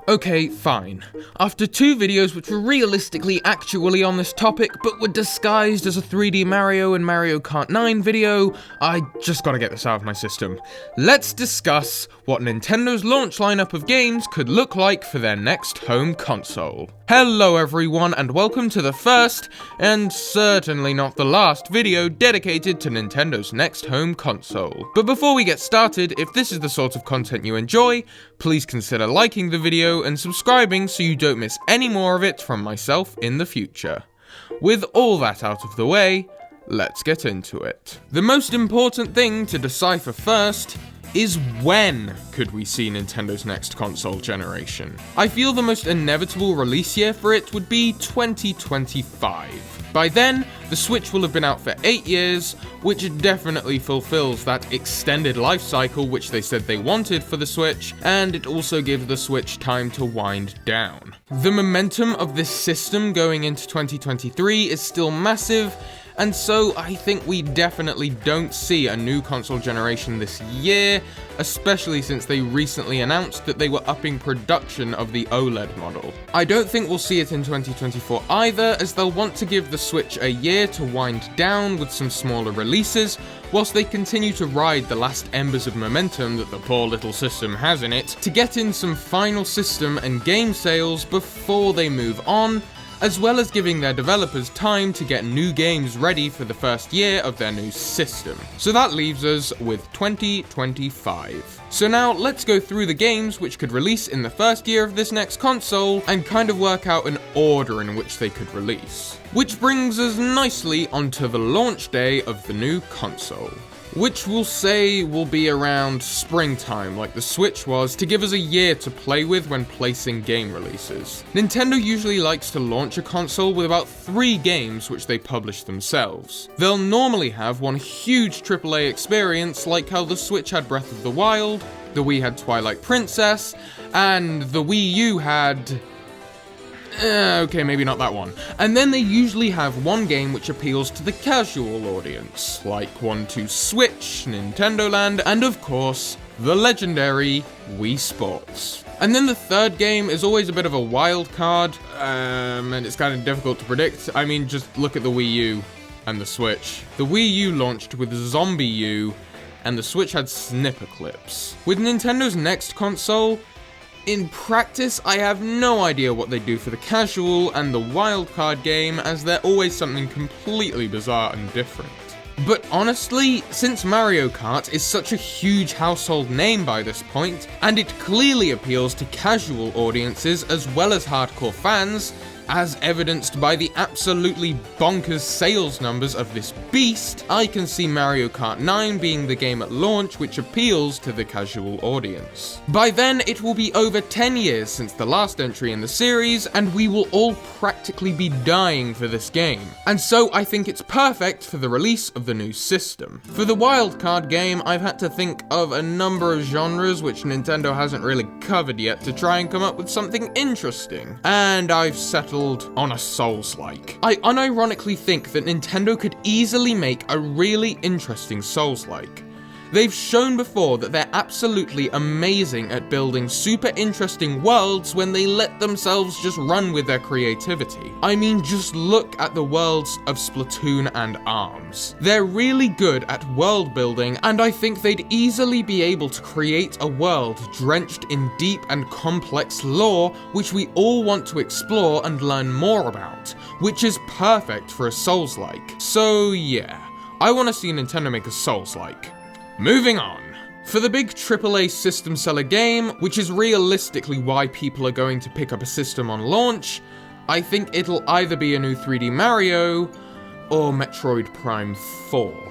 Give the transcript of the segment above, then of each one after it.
Okay, fine. After 2 videos which were realistically actually on this topic, but were disguised as a 3D Mario and Mario Kart 9 video, I just gotta get this out of my system. Let's discuss what Nintendo's launch lineup of games could look like for their next home console. Hello everyone, and welcome to the first, and certainly not the last, video dedicated to Nintendo's next home console. But before we get started, if this is the sort of content you enjoy, please consider liking the video and subscribing so you don't miss any more of it from myself in the future. With all that out of the way, let's get into it. The most important thing to decipher first is when could we see Nintendo's next console generation? I feel the most inevitable release year for it would be 2025. By then, the Switch will have been out for 8 years, which definitely fulfills that extended life cycle which they said they wanted for the Switch, and it also gives the Switch time to wind down. The momentum of this system going into 2023 is still massive, and so I think we definitely don't see a new console generation this year, especially since they recently announced that they were upping production of the OLED model. I don't think we'll see it in 2024 either, as they'll want to give the Switch a year to wind down with some smaller releases, whilst they continue to ride the last embers of momentum that the poor little system has in it, to get in some final system and game sales before they move on, as well as giving their developers time to get new games ready for the first year of their new system. So that leaves us with 2025. So now let's go through the games which could release in the first year of this next console and kind of work out an order in which they could release. Which brings us nicely onto the launch day of the new console, which we'll say will be around springtime like the Switch was, to give us a year to play with when placing game releases. Nintendo usually likes to launch a console with about 3 games which they publish themselves. They'll normally have one huge AAA experience like how the Switch had Breath of the Wild, the Wii had Twilight Princess, and the Wii U had... okay, maybe not that one. And then they usually have one game which appeals to the casual audience, like 1-2 Switch, Nintendo Land, and of course, the legendary Wii Sports. And then the third game is always a bit of a wild card, and it's kind of difficult to predict. I mean, just look at the Wii U and the Switch. The Wii U launched with Zombie U, and the Switch had snipper clips. With Nintendo's next console, in practice, I have no idea what they do for the casual and the wildcard game, as they're always something completely bizarre and different. But honestly, since Mario Kart is such a huge household name by this point, and it clearly appeals to casual audiences as well as hardcore fans, as evidenced by the absolutely bonkers sales numbers of this beast, I can see Mario Kart 9 being the game at launch which appeals to the casual audience. By then, it will be over 10 years since the last entry in the series, and we will all practically be dying for this game. And so I think it's perfect for the release of the new system. For the wildcard game, I've had to think of a number of genres which Nintendo hasn't really covered yet to try and come up with something interesting. And I've settled on a Souls-like. I unironically think that Nintendo could easily make a really interesting Souls-like. They've shown before that they're absolutely amazing at building super interesting worlds when they let themselves just run with their creativity. I mean, just look at the worlds of Splatoon and ARMS. They're really good at world building, and I think they'd easily be able to create a world drenched in deep and complex lore which we all want to explore and learn more about, which is perfect for a Souls-like. So yeah, I want to see Nintendo make a Souls-like. Moving on. For the big AAA system seller game, which is realistically why people are going to pick up a system on launch, I think it'll either be a new 3D Mario or Metroid Prime 4.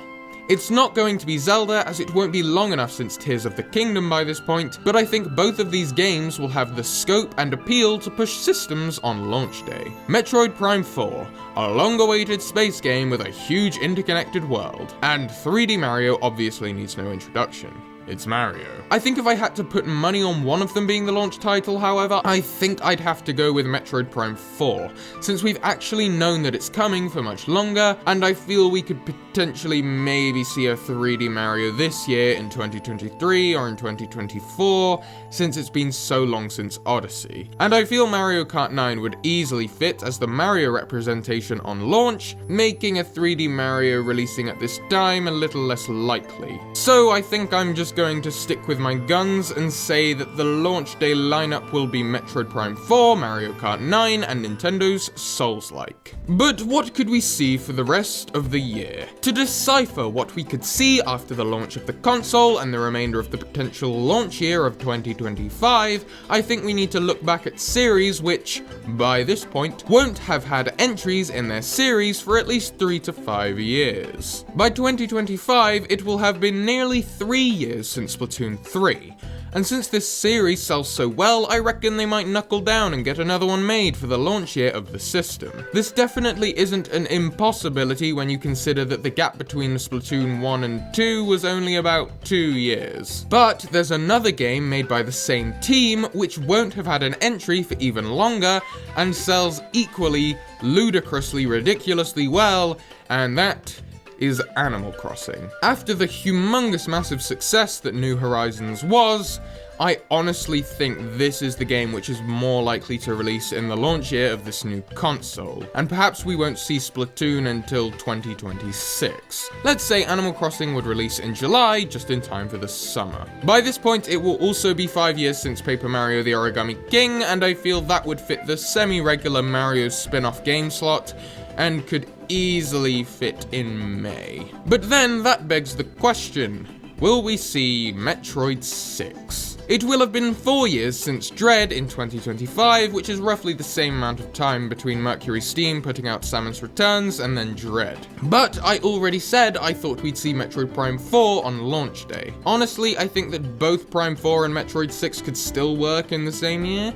It's not going to be Zelda, as it won't be long enough since Tears of the Kingdom by this point, but I think both of these games will have the scope and appeal to push systems on launch day. Metroid Prime 4, a long-awaited space game with a huge interconnected world, and 3D Mario obviously needs no introduction. it's Mario. I think if I had to put money on one of them being the launch title, however, I think I'd have to go with Metroid Prime 4, since we've actually known that it's coming for much longer, and I feel we could potentially maybe see a 3D Mario this year in 2023 or in 2024, since it's been so long since Odyssey. And I feel Mario Kart 9 would easily fit as the Mario representation on launch, making a 3D Mario releasing at this time a little less likely. So I think I'm just going to stick with my guns and say that the launch day lineup will be Metroid Prime 4, Mario Kart 9, and Nintendo's Souls-like. But what could we see for the rest of the year? To decipher what we could see after the launch of the console and the remainder of the potential launch year of 2025, I think we need to look back at series which, by this point, won't have had entries in their series for at least 3 to 5 years. By 2025, it will have been nearly 3 years since Splatoon 3, and since this series sells so well, I reckon they might knuckle down and get another one made for the launch year of the system. This definitely isn't an impossibility when you consider that the gap between Splatoon 1 and 2 was only about 2 years. But there's another game made by the same team which won't have had an entry for even longer and sells equally, ludicrously, ridiculously well, and that is Animal Crossing. After the humongous massive success that New Horizons was, I honestly think this is the game which is more likely to release in the launch year of this new console, and perhaps we won't see Splatoon until 2026. Let's say Animal Crossing would release in July, just in time for the summer. By this point, it will also be 5 years since Paper Mario the Origami King, and I feel that would fit the semi-regular Mario spin-off game slot, and could easily fit in May. But then that begs the question, will we see Metroid 6? It will have been 4 years since Dread in 2025, which is roughly the same amount of time between Mercury Steam putting out Samus Returns and then Dread. But I already said I thought we'd see Metroid Prime 4 on launch day. Honestly, I think that both Prime 4 and Metroid 6 could still work in the same year.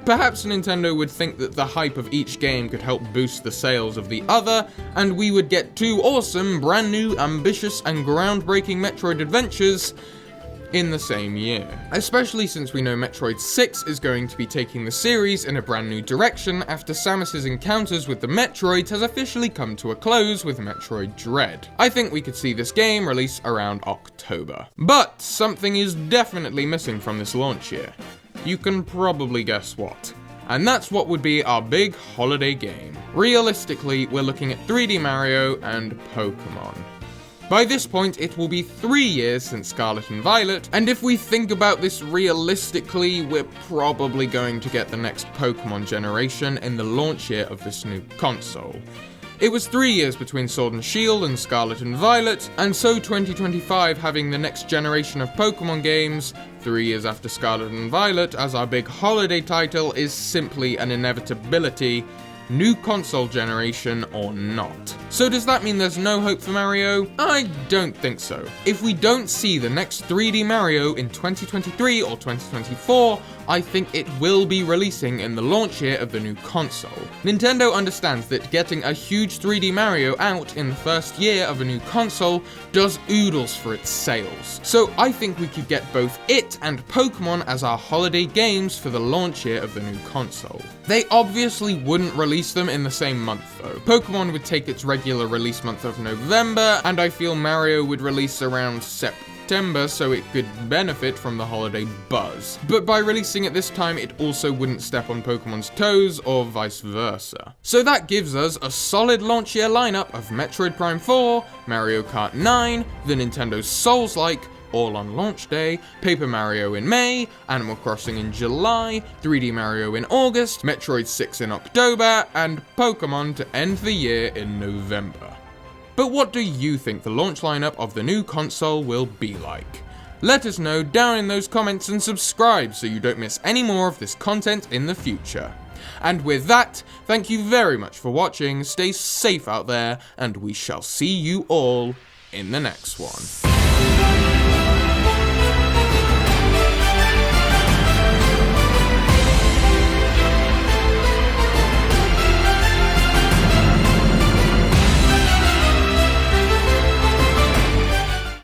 Perhaps Nintendo would think that the hype of each game could help boost the sales of the other, and we would get 2 awesome, brand new, ambitious, and groundbreaking Metroid adventures in the same year. Especially since we know Metroid 6 is going to be taking the series in a brand new direction after Samus's encounters with the Metroids has officially come to a close with Metroid Dread. I think we could see this game release around October. But something is definitely missing from this launch year. You can probably guess what. And that's what would be our big holiday game. Realistically, we're looking at 3D Mario and Pokemon. By this point, it will be 3 years since Scarlet and Violet, and if we think about this realistically, we're probably going to get the next Pokemon generation in the launch year of this new console. It was 3 years between Sword and Shield and Scarlet and Violet, and so 2025 having the next generation of Pokemon games, 3 years after Scarlet and Violet, as our big holiday title is simply an inevitability, new console generation or not. So does that mean there's no hope for Mario? I don't think so. If we don't see the next 3D Mario in 2023 or 2024, I think it will be releasing in the launch year of the new console. Nintendo understands that getting a huge 3D Mario out in the first year of a new console does oodles for its sales. So I think we could get both it and Pokemon as our holiday games for the launch year of the new console. They obviously wouldn't release them in the same month though. Pokemon would take its regular release month of November, and I feel Mario would release around September, so it could benefit from the holiday buzz. But by releasing at this time, it also wouldn't step on Pokemon's toes, or vice versa. So that gives us a solid launch year lineup of Metroid Prime 4, Mario Kart 9, the Nintendo Souls-like, all on launch day, Paper Mario in May, Animal Crossing in July, 3D Mario in August, Metroid 6 in October, and Pokemon to end the year in November. But what do you think the launch lineup of the new console will be like? Let us know down in those comments and subscribe so you don't miss any more of this content in the future. And with that, thank you very much for watching, stay safe out there, and we shall see you all in the next one.